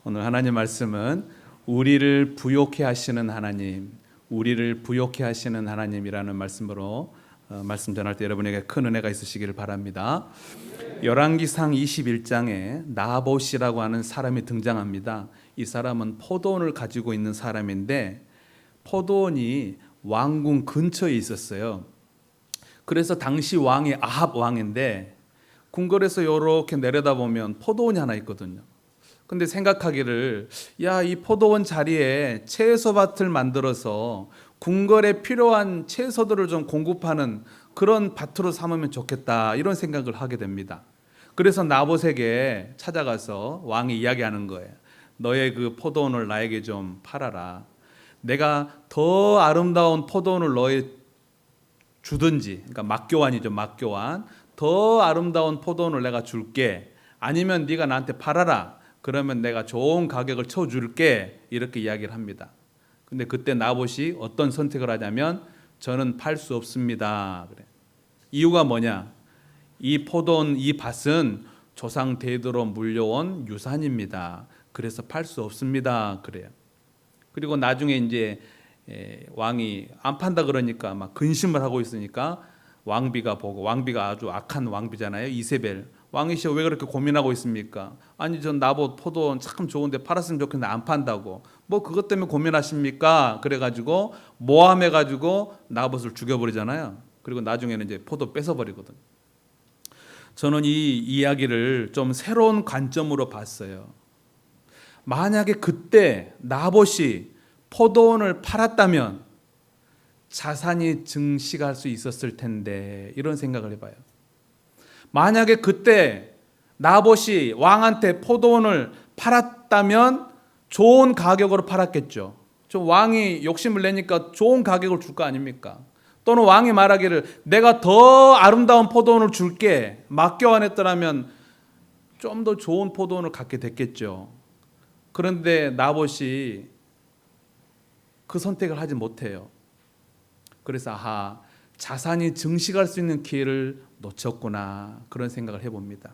오늘 하나님 말씀은 우리를 부욕해 하시는 하나님, 우리를 부욕해 하시는 하나님이라는 말씀으로 말씀 전할 때 여러분에게 큰 은혜가 있으시기를 바랍니다. 열왕기상 21장에 나봇이라고 하는 사람이 등장합니다. 이 사람은 포도원을 가지고 있는 사람인데 포도원이 왕궁 근처에 있었어요. 그래서 당시 왕이 아합 왕인데 궁궐에서 이렇게 내려다보면 포도원이 하나 있거든요. 근데 생각하기를 이 포도원 자리에 채소밭을 만들어서 궁궐에 필요한 채소들을 좀 공급하는 그런 밭으로 삼으면 좋겠다, 이런 생각을 하게 됩니다. 그래서 나봇에게 찾아가서 왕이 이야기하는 거예요. 너의 그 포도원을 나에게 좀 팔아라. 내가 더 아름다운 포도원을 너에 주든지, 그러니까 막교환이죠, 막교환. 더 아름다운 포도원을 내가 줄게. 아니면 네가 나한테 팔아라. 그러면 내가 좋은 가격을 쳐줄게. 이렇게 이야기를 합니다. 근데 그때 나봇이 어떤 선택을 하냐면 저는 팔 수 없습니다. 그래. 이유가 뭐냐? 이 포도원, 이 밭은 조상 대대로 물려온 유산입니다. 그래서 팔 수 없습니다. 그래요. 그리고 나중에 이제 왕이 안 판다 그러니까 막 근심을 하고 있으니까 왕비가 보고, 왕비가 아주 악한 왕비잖아요, 이세벨. 왕이시여 왜 그렇게 고민하고 있습니까? 아니 전 나봇 포도원 참 좋은데 팔았으면 좋겠는데 안 판다고. 뭐 그것 때문에 고민하십니까? 그래가지고 모함해가지고 나봇을 죽여버리잖아요. 그리고 나중에는 이제 포도 뺏어버리거든. 저는 이 이야기를 좀 새로운 관점으로 봤어요. 만약에 그때 나봇이 포도원을 팔았다면 자산이 증식할 수 있었을 텐데, 이런 생각을 해봐요. 만약에 그때 나봇이 왕한테 포도원을 팔았다면 좋은 가격으로 팔았겠죠. 좀 왕이 욕심을 내니까 좋은 가격을 줄 거 아닙니까? 또는 왕이 말하기를 내가 더 아름다운 포도원을 줄게, 막교환했더라면 좀 더 좋은 포도원을 갖게 됐겠죠. 그런데 나봇이 그 선택을 하지 못해요. 그래서 자산이 증식할 수 있는 기회를 놓쳤구나, 그런 생각을 해봅니다.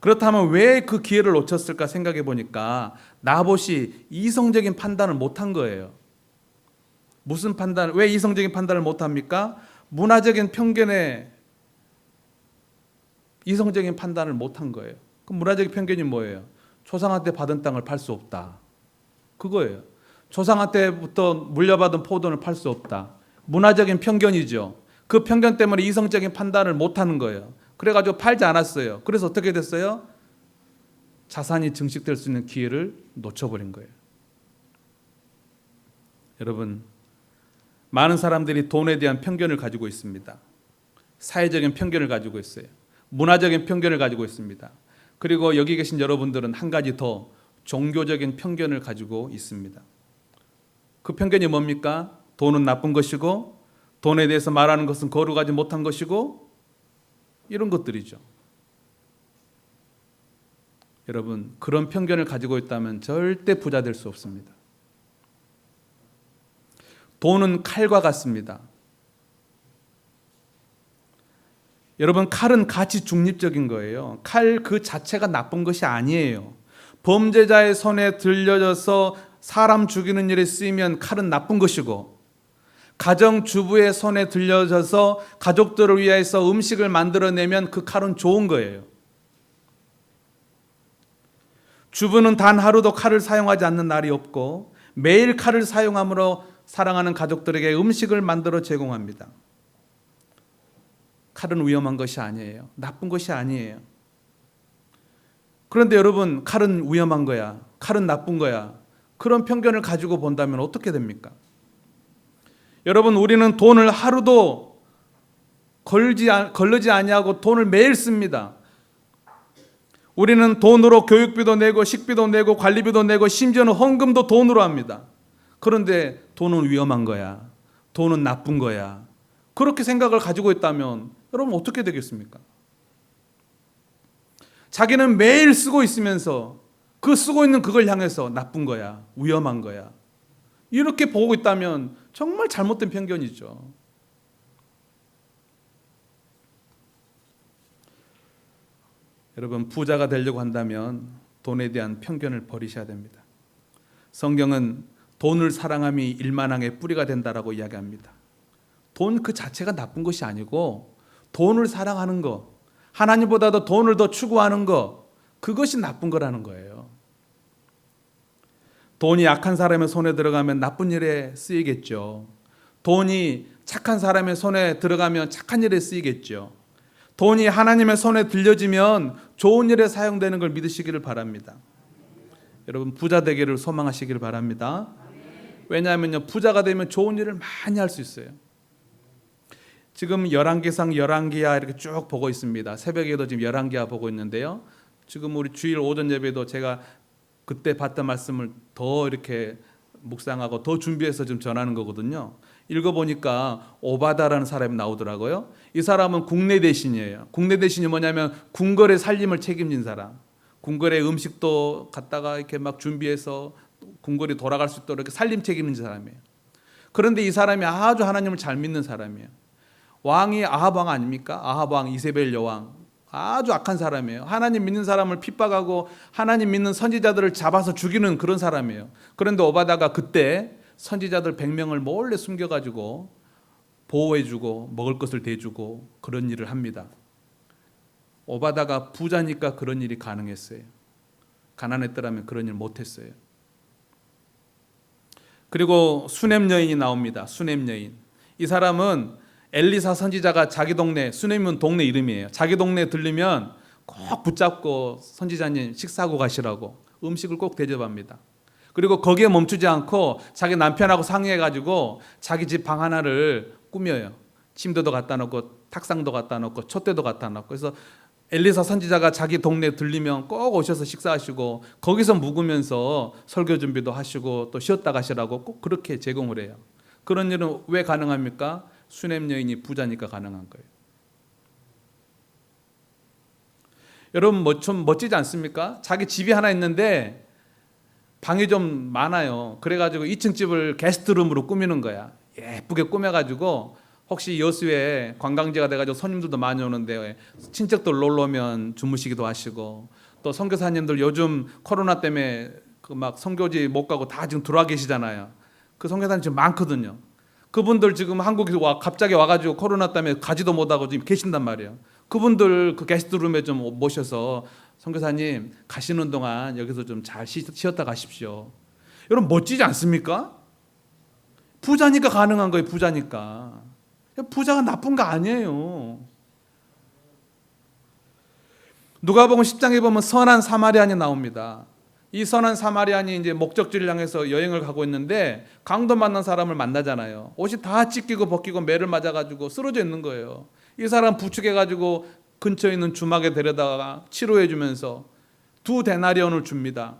그렇다면 왜 그 기회를 놓쳤을까 생각해 보니까 나봇이 이성적인 판단을 못한 거예요. 무슨 판단? 왜 이성적인 판단을 못합니까? 문화적인 편견에 이성적인 판단을 못한 거예요. 그럼 문화적인 편견이 뭐예요? 조상한테 받은 땅을 팔 수 없다, 그거예요. 조상한테부터 물려받은 포도원을 팔 수 없다. 문화적인 편견이죠. 그 편견 때문에 이성적인 판단을 못하는 거예요. 그래가지고 팔지 않았어요. 그래서 어떻게 됐어요? 자산이 증식될 수 있는 기회를 놓쳐버린 거예요. 여러분, 많은 사람들이 돈에 대한 편견을 가지고 있습니다. 사회적인 편견을 가지고 있어요. 문화적인 편견을 가지고 있습니다. 그리고 여기 계신 여러분들은 한 가지 더, 종교적인 편견을 가지고 있습니다. 그 편견이 뭡니까? 돈은 나쁜 것이고 돈에 대해서 말하는 것은 거룩하지 못한 것이고, 이런 것들이죠. 여러분, 그런 편견을 가지고 있다면 절대 부자 될 수 없습니다. 돈은 칼과 같습니다. 여러분, 칼은 가치 중립적인 거예요. 칼 그 자체가 나쁜 것이 아니에요. 범죄자의 손에 들려져서 사람 죽이는 일에 쓰이면 칼은 나쁜 것이고, 가정주부의 손에 들려져서 가족들을 위해서 음식을 만들어내면 그 칼은 좋은 거예요. 주부는 단 하루도 칼을 사용하지 않는 날이 없고 매일 칼을 사용함으로 사랑하는 가족들에게 음식을 만들어 제공합니다. 칼은 위험한 것이 아니에요. 나쁜 것이 아니에요. 그런데 여러분, 칼은 위험한 거야, 칼은 나쁜 거야, 그런 편견을 가지고 본다면 어떻게 됩니까? 여러분, 우리는 돈을 하루도 걸르지 아니하고 돈을 매일 씁니다. 우리는 돈으로 교육비도 내고 식비도 내고 관리비도 내고 심지어는 헌금도 돈으로 합니다. 그런데 돈은 위험한 거야, 돈은 나쁜 거야, 그렇게 생각을 가지고 있다면 여러분 어떻게 되겠습니까? 자기는 매일 쓰고 있으면서 그 쓰고 있는 그걸 향해서 나쁜 거야, 위험한 거야, 이렇게 보고 있다면 정말 잘못된 편견이죠. 여러분, 부자가 되려고 한다면 돈에 대한 편견을 버리셔야 됩니다. 성경은 돈을 사랑함이 일만항의 뿌리가 된다라고 이야기합니다. 돈 그 자체가 나쁜 것이 아니고 돈을 사랑하는 것, 하나님보다도 돈을 더 추구하는 것, 그것이 나쁜 거라는 거예요. 돈이 악한 사람의 손에 들어가면 나쁜 일에 쓰이겠죠. 돈이 착한 사람의 손에 들어가면 착한 일에 쓰이겠죠. 돈이 하나님의 손에 들려지면 좋은 일에 사용되는 걸 믿으시기를 바랍니다. 여러분 부자 되기를 소망하시기를 바랍니다. 왜냐하면요, 부자가 되면 좋은 일을 많이 할 수 있어요. 지금 열왕기상 열왕기하 이렇게 쭉 보고 있습니다. 새벽에도 지금 열왕기하 보고 있는데요. 지금 우리 주일 오전 예배도 제가 그때 봤던 말씀을 더 이렇게 묵상하고 더 준비해서 지금 전하는 거거든요. 읽어보니까 오바다라는 사람이 나오더라고요. 이 사람은 국내 대신이에요. 국내 대신이 뭐냐면 궁궐의 살림을 책임진 사람. 궁궐의 음식도 갖다가 이렇게 막 준비해서 궁궐이 돌아갈 수 있도록 이렇게 살림 책임진 사람이에요. 그런데 이 사람이 아주 하나님을 잘 믿는 사람이에요. 왕이 아합 왕 아닙니까? 아합 왕, 이세벨 여왕. 아주 악한 사람이에요. 하나님 믿는 사람을 핍박하고 하나님 믿는 선지자들을 잡아서 죽이는 그런 사람이에요. 그런데 오바다가 그때 선지자들 100명을 몰래 숨겨가지고 보호해주고 먹을 것을 대주고 그런 일을 합니다. 오바다가 부자니까 그런 일이 가능했어요. 가난했더라면 그런 일 못했어요. 그리고 수넴 여인이 나옵니다. 수넴 여인. 이 사람은 엘리사 선지자가 자기 동네, 수넴은 동네 이름이에요. 자기 동네에 들리면 꼭 붙잡고 선지자님 식사하고 가시라고 음식을 꼭 대접합니다. 그리고 거기에 멈추지 않고 자기 남편하고 상의해가지고 자기 집 방 하나를 꾸며요. 침대도 갖다 놓고 탁상도 갖다 놓고 촛대도 갖다 놓고. 그래서 엘리사 선지자가 자기 동네에 들리면 꼭 오셔서 식사하시고 거기서 묵으면서 설교 준비도 하시고 또 쉬었다 가시라고 꼭 그렇게 제공을 해요. 그런 일은 왜 가능합니까? 수넴 여인이 부자니까 가능한 거예요. 여러분 좀 멋지지 않습니까? 자기 집이 하나 있는데 방이 좀 많아요. 그래가지고 2층 집을 게스트룸으로 꾸미는 거야. 예쁘게 꾸며가지고 혹시 여수에 관광지가 돼가지고 손님들도 많이 오는데 친척들 놀러 오면 주무시기도 하시고 또 선교사님들 요즘 코로나 때문에 그 막 선교지 못 가고 다 지금 들어와 계시잖아요. 그 선교사님 지금 많거든요. 그분들 지금 한국에 갑자기 와가지고 코로나 때문에 가지도 못하고 지금 계신단 말이에요. 그분들 그 게스트룸에 좀 모셔서 선교사님 가시는 동안 여기서 좀 잘 쉬었다 가십시오. 여러분 멋지지 않습니까? 부자니까 가능한 거예요. 부자니까. 부자가 나쁜 거 아니에요. 누가복음 10장에 보면 선한 사마리안이 나옵니다. 이 선한 사마리안이 이제 목적지를 향해서 여행을 가고 있는데 강도 만난 사람을 만나잖아요. 옷이 다 찢기고 벗기고 매를 맞아가지고 쓰러져 있는 거예요. 이 사람 부축해가지고 근처에 있는 주막에 데려다가 치료해주면서 2데나리온을 줍니다.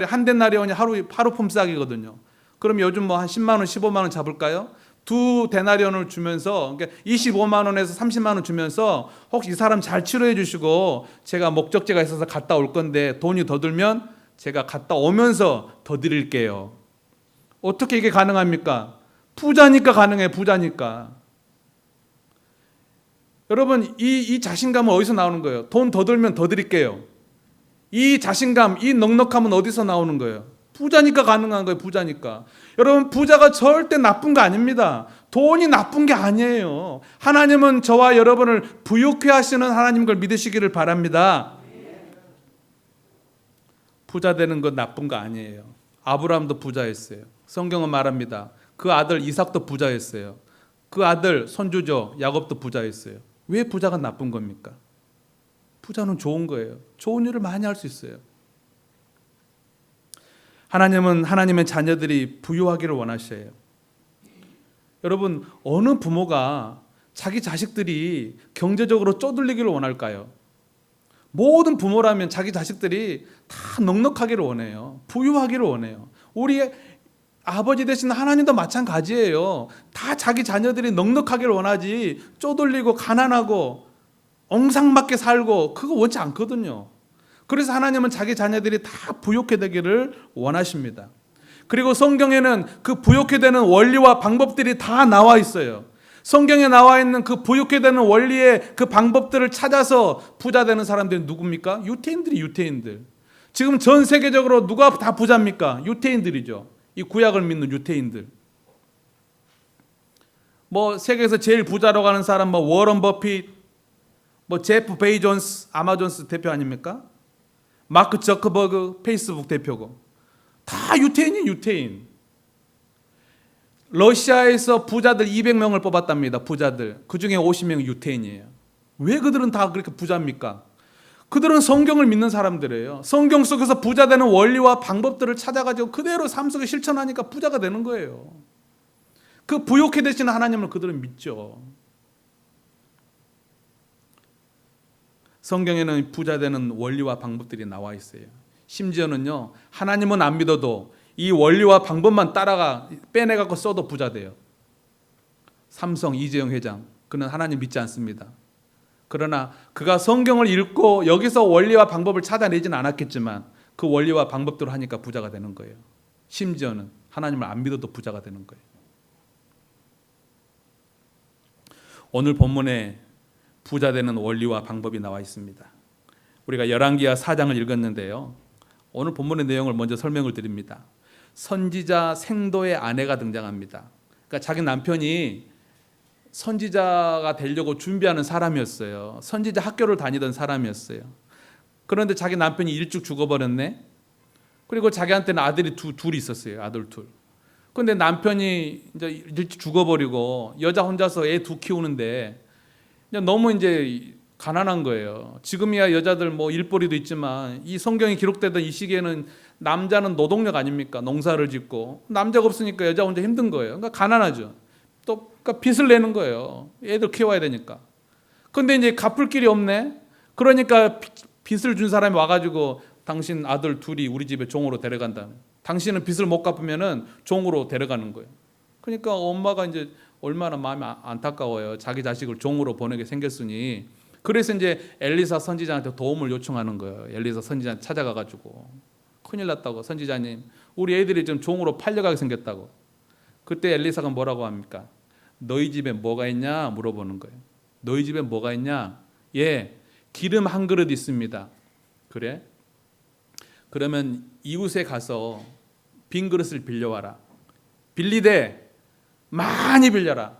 한 데나리온이 하루 품삯이거든요. 그럼 요즘 뭐 한 10만 원, 15만 원 잡을까요? 2데나리온을 주면서 그러니까 25만 원에서 30만 원 주면서 혹시 이 사람 잘 치료해 주시고 제가 목적지가 있어서 갔다 올 건데 돈이 더 들면 제가 갔다 오면서 더 드릴게요. 어떻게 이게 가능합니까? 부자니까 가능해. 부자니까. 여러분 이 자신감은 어디서 나오는 거예요? 돈 더 들면 더 드릴게요. 이 자신감, 이 넉넉함은 어디서 나오는 거예요? 부자니까 가능한 거예요. 부자니까. 여러분 부자가 절대 나쁜 거 아닙니다. 돈이 나쁜 게 아니에요. 하나님은 저와 여러분을 부유케 하시는 하나님 걸 믿으시기를 바랍니다. 부자 되는 건 나쁜 거 아니에요. 아브라함도 부자였어요. 성경은 말합니다. 그 아들 이삭도 부자였어요. 그 아들 손주죠 야곱도 부자였어요. 왜 부자가 나쁜 겁니까? 부자는 좋은 거예요. 좋은 일을 많이 할 수 있어요. 하나님은 하나님의 자녀들이 부유하기를 원하셔요. 여러분 어느 부모가 자기 자식들이 경제적으로 쪼들리기를 원할까요? 모든 부모라면 자기 자식들이 다 넉넉하기를 원해요. 부유하기를 원해요. 우리 아버지 되신 하나님도 마찬가지예요. 다 자기 자녀들이 넉넉하기를 원하지 쪼들리고 가난하고 엉상맞게 살고 그거 원치 않거든요. 그래서 하나님은 자기 자녀들이 다 부유케 되기를 원하십니다. 그리고 성경에는 그 부유케 되는 원리와 방법들이 다 나와 있어요. 성경에 나와 있는 그 부유케 되는 원리의 그 방법들을 찾아서 부자 되는 사람들이 누굽니까? 유태인들이 유태인들. 지금 전 세계적으로 누가 다 부자입니까? 유태인들이죠. 이 구약을 믿는 유태인들. 뭐 세계에서 제일 부자라고 하는 사람 뭐 워런 버핏, 뭐 제프 베이존스, 아마존스 대표 아닙니까? 마크 저커버그 페이스북 대표고. 다 유태인이 유태인. 러시아에서 부자들 200명을 뽑았답니다. 부자들. 그중에 50명이 유태인이에요. 왜 그들은 다 그렇게 부자입니까? 그들은 성경을 믿는 사람들이에요. 성경 속에서 부자 되는 원리와 방법들을 찾아가지고 그대로 삶 속에 실천하니까 부자가 되는 거예요. 그 부욕해 되시는 하나님을 그들은 믿죠. 성경에는 부자 되는 원리와 방법들이 나와 있어요. 심지어는요, 하나님은 안 믿어도 이 원리와 방법만 따라가 빼내갖고 써도 부자 돼요. 삼성 이재용 회장, 그는 하나님 믿지 않습니다. 그러나 그가 성경을 읽고 여기서 원리와 방법을 찾아내지는 않았겠지만 그 원리와 방법대로 하니까 부자가 되는 거예요. 심지어는 하나님을 안 믿어도 부자가 되는 거예요. 오늘 본문에 부자 되는 원리와 방법이 나와 있습니다. 우리가 열왕기하 4장을 읽었는데요. 오늘 본문의 내용을 먼저 설명을 드립니다. 선지자 생도의 아내가 등장합니다. 그러니까 자기 남편이 선지자가 되려고 준비하는 사람이었어요. 선지자 학교를 다니던 사람이었어요. 그런데 자기 남편이 일찍 죽어버렸네. 그리고 자기한테는 아들이 둘이 있었어요. 아들 둘. 그런데 남편이 이제 일찍 죽어버리고 여자 혼자서 애 두 키우는데 너무 이제 가난한 거예요. 지금이야 여자들 뭐 일벌이도 있지만 이 성경이 기록되던 이 시기에는 남자는 노동력 아닙니까? 농사를 짓고 남자가 없으니까 여자 혼자 힘든 거예요. 그러니까 가난하죠. 또 그러니까 빚을 내는 거예요. 애들 키워야 되니까. 그런데 이제 갚을 길이 없네. 그러니까 빚을 준 사람이 와가지고 당신 아들 둘이 우리 집에 종으로 데려간다. 당신은 빚을 못 갚으면은 종으로 데려가는 거예요. 그러니까 엄마가 이제 얼마나 마음이 안타까워요. 자기 자식을 종으로 보내게 생겼으니. 그래서 이제 엘리사 선지자한테 도움을 요청하는 거예요. 엘리사 선지자한테 찾아가가지고 큰일 났다고. 선지자님, 우리 애들이 지금 종으로 팔려가게 생겼다고. 그때 엘리사가 뭐라고 합니까? 너희 집에 뭐가 있냐 물어보는 거예요. 너희 집에 뭐가 있냐? 예, 기름 한 그릇 있습니다. 그래? 그러면 이웃에 가서 빈 그릇을 빌려와라. 빌리되 많이 빌려라.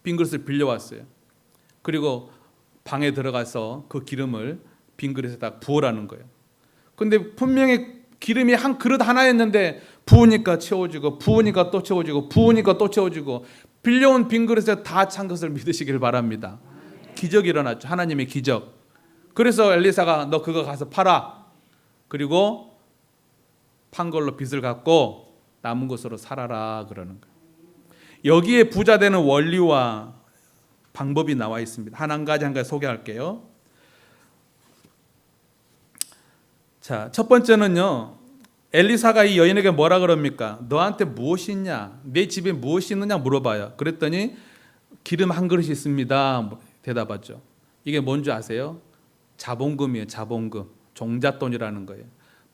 빈 그릇을 빌려왔어요. 그리고 방에 들어가서 그 기름을 빈 그릇에다 부으라는 거예요. 근데 분명히 기름이 한 그릇 하나였는데 부으니까 채워지고 부으니까 또 채워지고 부으니까 또 채워지고 빌려온 빈 그릇에 다 찬 것을 믿으시길 바랍니다. 기적이 일어났죠. 하나님의 기적. 그래서 엘리사가 너 그거 가서 팔아. 그리고 판 걸로 빚을 갚고 남은 것으로 살아라 그러는 거예요. 여기에 부자 되는 원리와 방법이 나와 있습니다. 한 가지 소개할게요. 자, 첫 번째는요. 엘리사가 이 여인에게 뭐라 그럽니까? 너한테 무엇이 있냐? 내 집에 무엇이 있느냐 물어봐요. 그랬더니 기름 한 그릇이 있습니다. 대답하죠. 이게 뭔지 아세요? 자본금이에요. 자본금. 종잣돈이라는 거예요.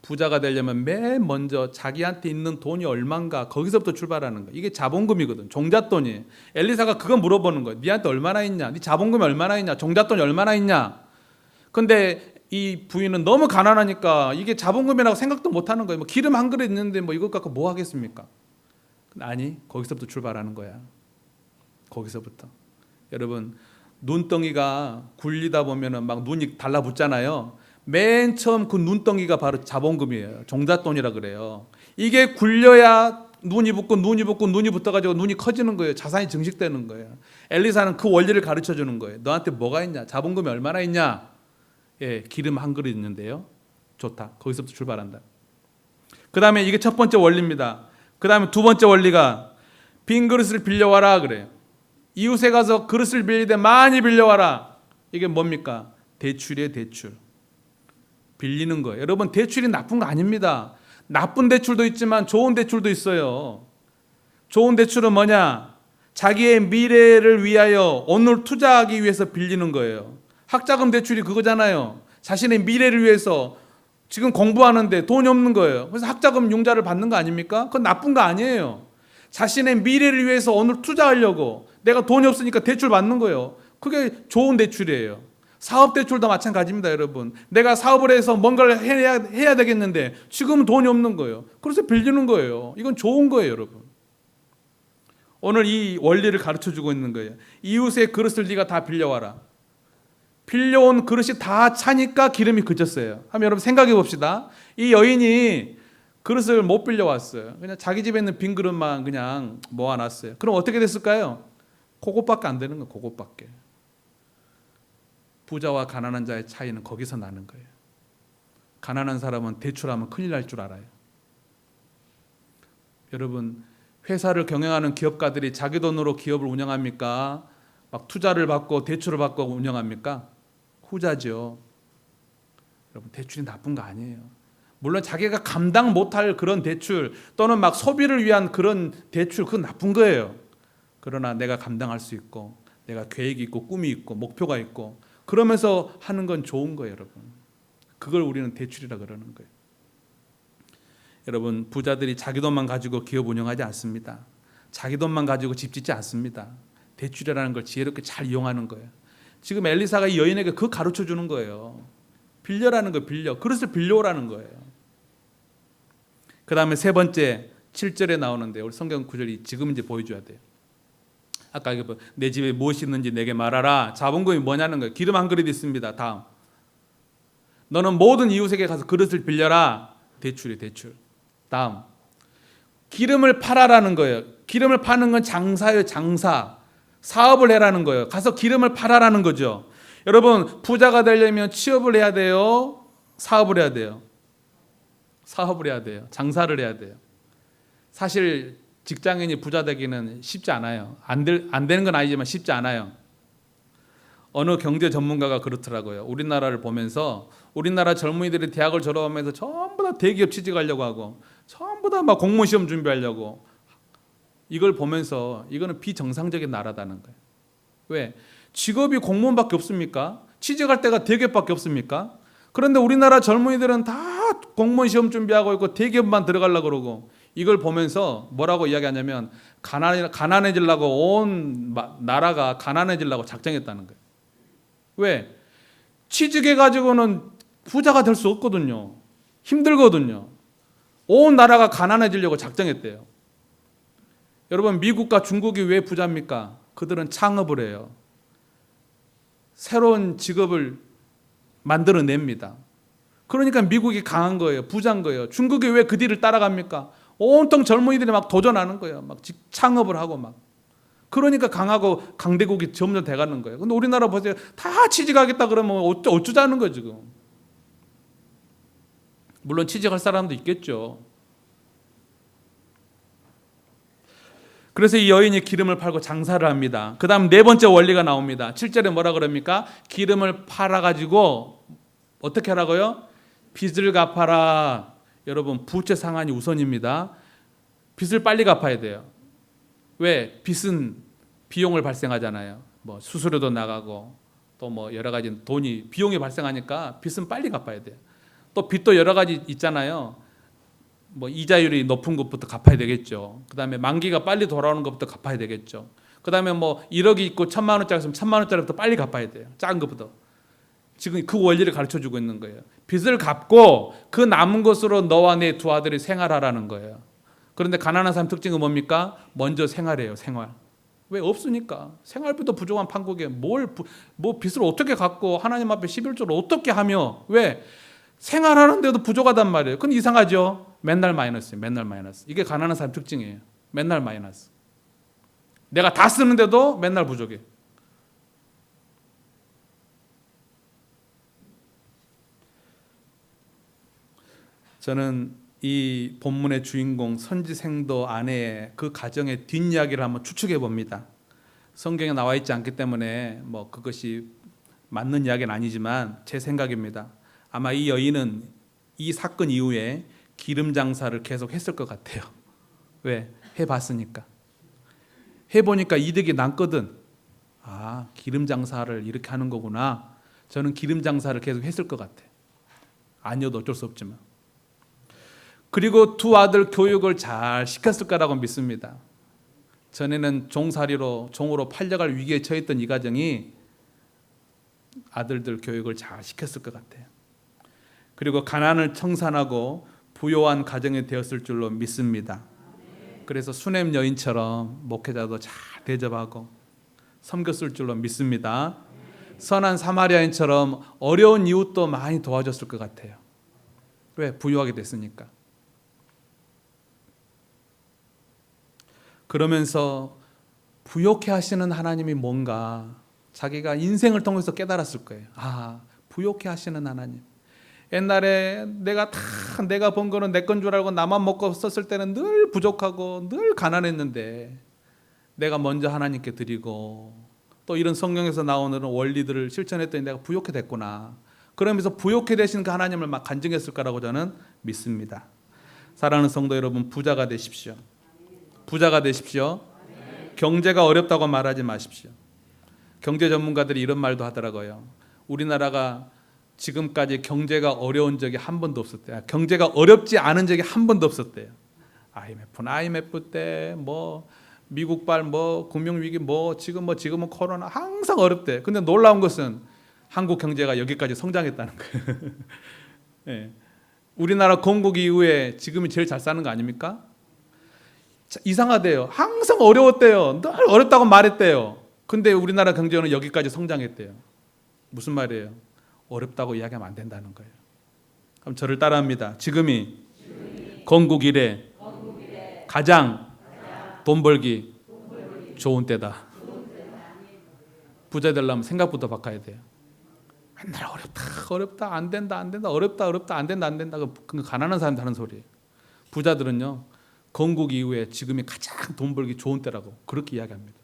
부자가 되려면 맨 먼저 자기한테 있는 돈이 얼만가 거기서부터 출발하는 거예요. 이게 자본금이거든. 종잣돈이에요. 엘리사가 그거 물어보는 거예요. 네한테 얼마나 있냐? 네 자본금이 얼마나 있냐? 종잣돈이 얼마나 있냐? 근데 이 부인은 너무 가난하니까 이게 자본금이라고 생각도 못하는 거예요. 뭐 기름 한 그릇 있는데 뭐 이것 갖고 뭐 하겠습니까? 아니, 거기서부터 출발하는 거야. 거기서부터. 여러분, 눈덩이가 굴리다 보면은 막 눈이 달라붙잖아요. 맨 처음 그 눈덩이가 바로 자본금이에요. 종잣돈이라 그래요. 이게 굴려야 눈이 붙고 눈이 붙고 눈이 붙어가지고 눈이 커지는 거예요. 자산이 증식되는 거예요. 엘리사는 그 원리를 가르쳐 주는 거예요. 너한테 뭐가 있냐? 자본금이 얼마나 있냐? 예, 기름 한 그릇 있는데요. 좋다. 거기서부터 출발한다. 그 다음에 이게 첫 번째 원리입니다. 그 다음에 두 번째 원리가 빈 그릇을 빌려와라 그래요. 이웃에 가서 그릇을 빌리되 많이 빌려와라. 이게 뭡니까? 대출이에요. 대출. 빌리는 거예요. 여러분, 대출이 나쁜 거 아닙니다. 나쁜 대출도 있지만 좋은 대출도 있어요. 좋은 대출은 뭐냐? 자기의 미래를 위하여 오늘 투자하기 위해서 빌리는 거예요. 학자금 대출이 그거잖아요. 자신의 미래를 위해서 지금 공부하는데 돈이 없는 거예요. 그래서 학자금 융자를 받는 거 아닙니까? 그건 나쁜 거 아니에요. 자신의 미래를 위해서 오늘 투자하려고 내가 돈이 없으니까 대출 받는 거예요. 그게 좋은 대출이에요. 사업 대출도 마찬가지입니다, 여러분. 내가 사업을 해서 뭔가를 해야 되겠는데 지금은 돈이 없는 거예요. 그래서 빌리는 거예요. 이건 좋은 거예요, 여러분. 오늘 이 원리를 가르쳐주고 있는 거예요. 이웃의 그릇을 네가 다 빌려와라. 빌려온 그릇이 다 차니까 기름이 그쳤어요. 한번 여러분 생각해 봅시다. 이 여인이 그릇을 못 빌려왔어요. 그냥 자기 집에 있는 빈 그릇만 그냥 모아놨어요. 그럼 어떻게 됐을까요? 그것밖에 안 되는 거예요. 그것밖에. 부자와 가난한 자의 차이는 거기서 나는 거예요. 가난한 사람은 대출하면 큰일 날 줄 알아요. 여러분, 회사를 경영하는 기업가들이 자기 돈으로 기업을 운영합니까? 막 투자를 받고 대출을 받고 운영합니까? 후자죠. 여러분, 대출이 나쁜 거 아니에요. 물론 자기가 감당 못할 그런 대출 또는 막 소비를 위한 그런 대출, 그건 나쁜 거예요. 그러나 내가 감당할 수 있고 내가 계획이 있고 꿈이 있고 목표가 있고 그러면서 하는 건 좋은 거예요, 여러분. 그걸 우리는 대출이라 그러는 거예요. 여러분, 부자들이 자기 돈만 가지고 기업 운영하지 않습니다. 자기 돈만 가지고 집 짓지 않습니다. 대출이라는 걸 지혜롭게 잘 이용하는 거예요. 지금 엘리사가 이 여인에게 그거 가르쳐 주는 거예요. 빌려라는 거, 빌려. 그릇을 빌려오라는 거예요. 그 다음에 세 번째 7절에 나오는데 우리 성경 구절이 지금 이제 보여줘야 돼요. 아까 내 집에 무엇이 있는지 내게 말하라. 자본금이 뭐냐는 거예요. 기름 한 그릇 있습니다. 다음, 너는 모든 이웃에게 가서 그릇을 빌려라. 대출이 대출. 다음, 기름을 팔아라는 거예요. 기름을 파는 건 장사예요. 장사. 사업을 해라는 거예요. 가서 기름을 팔아라는 거죠. 여러분, 부자가 되려면 취업을 해야 돼요? 사업을 해야 돼요? 사업을 해야 돼요. 장사를 해야 돼요. 사실 직장인이 부자 되기는 쉽지 않아요. 안 되는 건 아니지만 쉽지 않아요. 어느 경제 전문가가 그렇더라고요. 우리나라를 보면서 우리나라 젊은이들이 대학을 졸업하면서 전부 다 대기업 취직하려고 하고 전부 다 막 공무원 시험 준비하려고, 이걸 보면서 이거는 비정상적인 나라다는 거예요. 왜? 직업이 공무원밖에 없습니까? 취직할 때가 대기업밖에 없습니까? 그런데 우리나라 젊은이들은 다 공무원 시험 준비하고 있고 대기업만 들어가려고 그러고, 이걸 보면서 뭐라고 이야기하냐면 가난해지려고 온 나라가 가난해지려고 작정했다는 거예요. 왜? 취직해가지고는 부자가 될 수 없거든요. 힘들거든요. 온 나라가 가난해지려고 작정했대요. 여러분, 미국과 중국이 왜 부자입니까? 그들은 창업을 해요. 새로운 직업을 만들어냅니다. 그러니까 미국이 강한 거예요. 부자인 거예요. 중국이 왜 그 뒤를 따라갑니까? 온통 젊은이들이 막 도전하는 거예요. 막 창업을 하고 막. 그러니까 강하고 강대국이 점점 돼가는 거예요. 근데 우리나라 보세요. 다 취직하겠다 그러면 어쩌자는 거예요, 지금. 물론 취직할 사람도 있겠죠. 그래서 이 여인이 기름을 팔고 장사를 합니다. 그 다음 네 번째 원리가 나옵니다. 7절에 뭐라 그럽니까? 기름을 팔아가지고 어떻게 하라고요? 빚을 갚아라. 여러분, 부채 상환이 우선입니다. 빚을 빨리 갚아야 돼요. 왜? 빚은 비용을 발생하잖아요. 뭐 수수료도 나가고 또 뭐 여러 가지 비용이 발생하니까 빚은 빨리 갚아야 돼요. 또 빚도 여러 가지 있잖아요. 뭐 이자율이 높은 것부터 갚아야 되겠죠. 그 다음에 만기가 빨리 돌아오는 것부터 갚아야 되겠죠. 그 다음에 뭐 1억이 있고 1,000만 원짜리 있으면 1,000만 원짜리부터 빨리 갚아야 돼요. 작은 것부터. 지금 그 원리를 가르쳐주고 있는 거예요. 빚을 갚고 그 남은 것으로 너와 내 두 아들이 생활하라는 거예요. 그런데 가난한 사람 특징은 뭡니까? 먼저 생활해요. 생활. 왜? 없으니까. 생활비도 부족한 판국에 뭐 빚을 어떻게 갚고 하나님 앞에 11조를 어떻게 하며, 왜? 생활하는데도 부족하단 말이에요. 그건 이상하죠. 맨날 마이너스예요. 맨날 마이너스. 이게 가난한 사람 특징이에요. 맨날 마이너스. 내가 다 쓰는데도 맨날 부족해. 저는 이 본문의 주인공 선지생도 아내의 그 가정의 뒷이야기를 한번 추측해 봅니다. 성경에 나와 있지 않기 때문에 뭐 그것이 맞는 이야기는 아니지만 제 생각입니다. 아마 이 여인은 이 사건 이후에 기름 장사를 계속 했을 것 같아요. 왜? 해봤으니까. 해보니까 이득이 남거든. 아, 기름 장사를 이렇게 하는 거구나. 저는 기름 장사를 계속 했을 것 같아요. 아니어도 어쩔 수 없지만. 그리고 두 아들 교육을 잘 시켰을 거라고 믿습니다. 전에는 종으로 팔려갈 위기에 처했던 이 가정이 아들들 교육을 잘 시켰을 것 같아요. 그리고 가난을 청산하고 부요한 가정이 되었을 줄로 믿습니다. 그래서 수냄 여인처럼 목회자도 잘 대접하고 섬겼을 줄로 믿습니다. 선한 사마리아인처럼 어려운 이웃도 많이 도와줬을 것 같아요. 왜? 부유하게 됐으니까. 그러면서 부욕해 하시는 하나님이 뭔가 자기가 인생을 통해서 깨달았을 거예요. 아, 부욕해 하시는 하나님. 옛날에 내가 번 거는 내 건 줄 알고 나만 먹고 썼을 때는 늘 부족하고 늘 가난했는데 내가 먼저 하나님께 드리고 또 이런 성경에서 나오는 원리들을 실천했더니 내가 부욕해 됐구나. 그러면서 부욕해 되신 그 하나님을 막 간증했을 거라고 저는 믿습니다. 사랑하는 성도 여러분, 부자가 되십시오. 부자가 되십시오. 경제가 어렵다고 말하지 마십시오. 경제 전문가들이 이런 말도 하더라고요. 우리나라가 지금까지 경제가 어려운 적이 한 번도 없었대요. 경제가 어렵지 않은 적이 한 번도 없었대요. IMF 때 뭐 미국발 뭐 금융위기 지금은 코로나 항상 어렵대. 근데 놀라운 것은 한국 경제가 여기까지 성장했다는 거예요. 네. 우리나라 건국 이후에 지금이 제일 잘 사는 거 아닙니까? 이상하대요. 항상 어려웠대요. 늘 어렵다고 말했대요. 근데 우리나라 경제는 여기까지 성장했대요. 무슨 말이에요? 어렵다고 이야기하면 안 된다는 거예요. 그럼 저를 따라합니다. 지금이 건국 이래 가장 돈 벌기 좋은 때다. 부자 되려면 생각부터 바꿔야 돼요. 맨날 어렵다 안 된다 어렵다 안 된다 그 가난한 사람들 하는 소리예요. 부자들은요, 건국 이후에 지금이 가장 돈 벌기 좋은 때라고 그렇게 이야기합니다.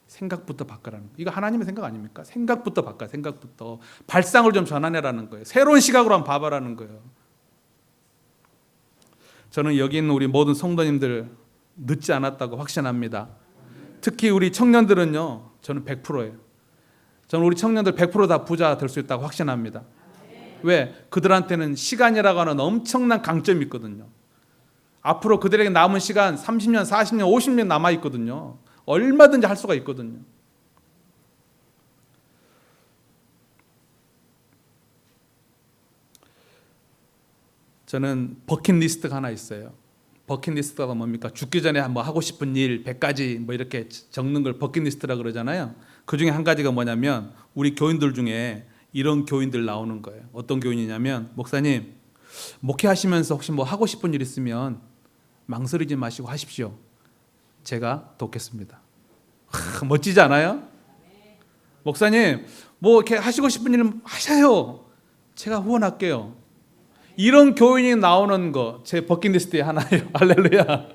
생각부터 바꾸라는 거예요. 이거 하나님의 생각 아닙니까? 생각부터 바꿔. 생각부터 발상을 좀 전환해라는 거예요. 새로운 시각으로 한번 봐봐라는 거예요. 저는 여기 있는 우리 모든 성도님들 늦지 않았다고 확신합니다. 특히 우리 청년들은요, 저는 100%예요. 저는 우리 청년들 100% 다 부자 될 수 있다고 확신합니다. 왜? 그들한테는 시간이라고 하는 엄청난 강점이 있거든요. 앞으로 그들에게 남은 시간 30년, 40년, 50년 남아있거든요. 얼마든지 할 수가 있거든요. 저는 버킷리스트가 하나 있어요. 버킷리스트가 뭡니까? 죽기 전에 뭐 하고 싶은 일 100가지 뭐 이렇게 적는 걸 버킷리스트라 그러잖아요. 그 중에 한 가지가 뭐냐면 우리 교인들 중에 이런 교인들 나오는 거예요. 어떤 교인이냐면, 목사님 목회하시면서 혹시 뭐 하고 싶은 일 있으면 망설이지 마시고 하십시오. 제가 돕겠습니다. 멋지지 않아요? 목사님 뭐 이렇게 하시고 싶은 일 하셔요. 제가 후원할게요. 이런 교인이 나오는 거 제 버킷리스트의 하나예요. 할렐루야.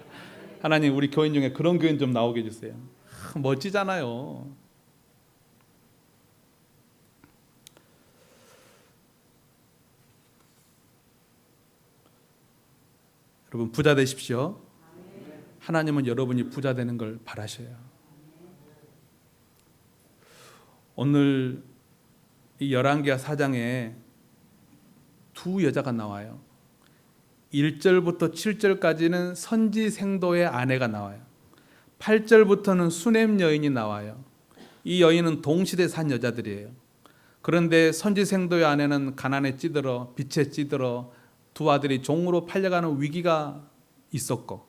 하나님, 우리 교인 중에 그런 교인 좀 나오게 해주세요. 멋지잖아요. 여러분, 부자 되십시오. 하나님은 여러분이 부자 되는 걸 바라셔요. 오늘 이 열왕기하 4장에 두 여자가 나와요. 1절부터 7절까지는 선지생도의 아내가 나와요. 8절부터는 수냄 여인이 나와요. 이 여인은 동시대 산 여자들이에요. 그런데 선지생도의 아내는 가난에 찌들어 빚에 찌들어 두 아들이 종으로 팔려가는 위기가 있었고,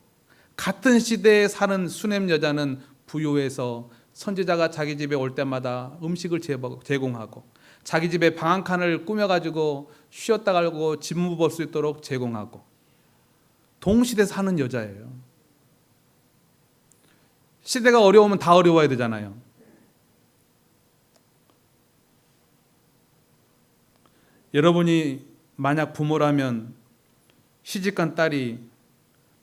같은 시대에 사는 수냄 여자는 부유해서 선지자가 자기 집에 올 때마다 음식을 제공하고 자기 집에 방 한 칸을 꾸며가지고 쉬었다 가고 집무 벌 수 있도록 제공하고, 동시대 사는 여자예요. 시대가 어려우면 다 어려워야 되잖아요. 여러분이 만약 부모라면 시집간 딸이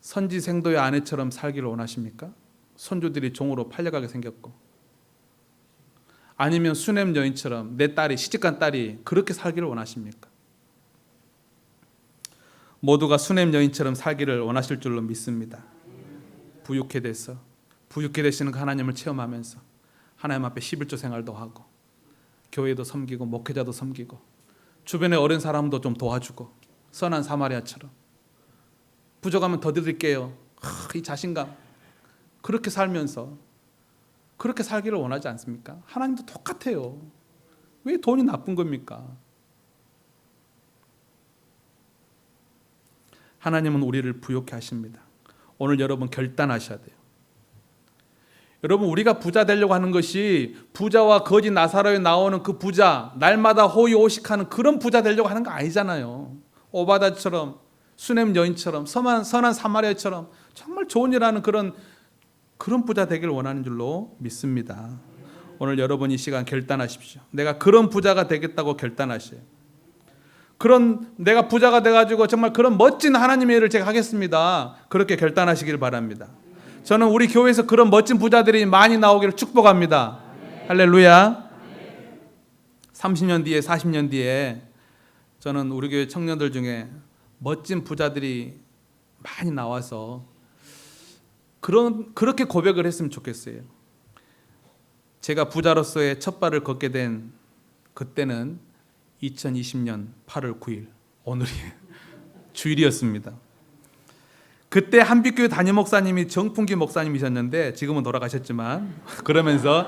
선지생도의 아내처럼 살기를 원하십니까? 손주들이 종으로 팔려가게 생겼고, 아니면 수냄 여인처럼 내 딸이, 시집간 딸이 그렇게 살기를 원하십니까? 모두가 수냄 여인처럼 살기를 원하실 줄로 믿습니다. 부유케 되시는 그 하나님을 체험하면서 하나님 앞에 11조 생활도 하고 교회도 섬기고 목회자도 섬기고 주변에 어린 사람도 좀 도와주고 선한 사마리아처럼 부족하면 더 드릴게요. 이 자신감, 그렇게 살면서 그렇게 살기를 원하지 않습니까? 하나님도 똑같아요. 왜 돈이 나쁜 겁니까? 하나님은 우리를 부욕해 하십니다. 오늘 여러분 결단하셔야 돼요. 여러분, 우리가 부자 되려고 하는 것이 부자와 거지 나사로에 나오는 그 부자, 날마다 호의호식하는 그런 부자 되려고 하는 거 아니잖아요. 오바다처럼, 수넴 여인처럼, 선한 사마리아처럼 정말 좋은 일하는 그런 부자 되길 원하는 줄로 믿습니다. 오늘 여러분 이 시간 결단하십시오. 내가 그런 부자가 되겠다고 결단하세요. 그런 내가 부자가 돼가지고 정말 그런 멋진 하나님의 일을 제가 하겠습니다. 그렇게 결단하시길 바랍니다. 저는 우리 교회에서 그런 멋진 부자들이 많이 나오기를 축복합니다. 할렐루야. 30년 뒤에 40년 뒤에 저는 우리 교회 청년들 중에 멋진 부자들이 많이 나와서 그렇게 고백을 했으면 좋겠어요. 제가 부자로서의 첫 발을 걷게 된 그때는 2020년 8월 9일 오늘이 주일이었습니다. 그때 한빛교회 담임 목사님이 정풍기 목사님이셨는데 지금은 돌아가셨지만 그러면서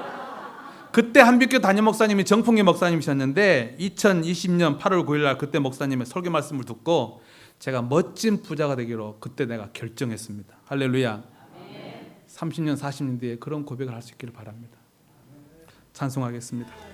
그때 한빛교회 담임 목사님이 정풍기 목사님이셨는데 2020년 8월 9일 날 그때 목사님의 설교 말씀을 듣고 제가 멋진 부자가 되기로 그때 내가 결정했습니다. 할렐루야. 30년 40년 뒤에 그런 고백을 할 수 있기를 바랍니다. 찬송하겠습니다.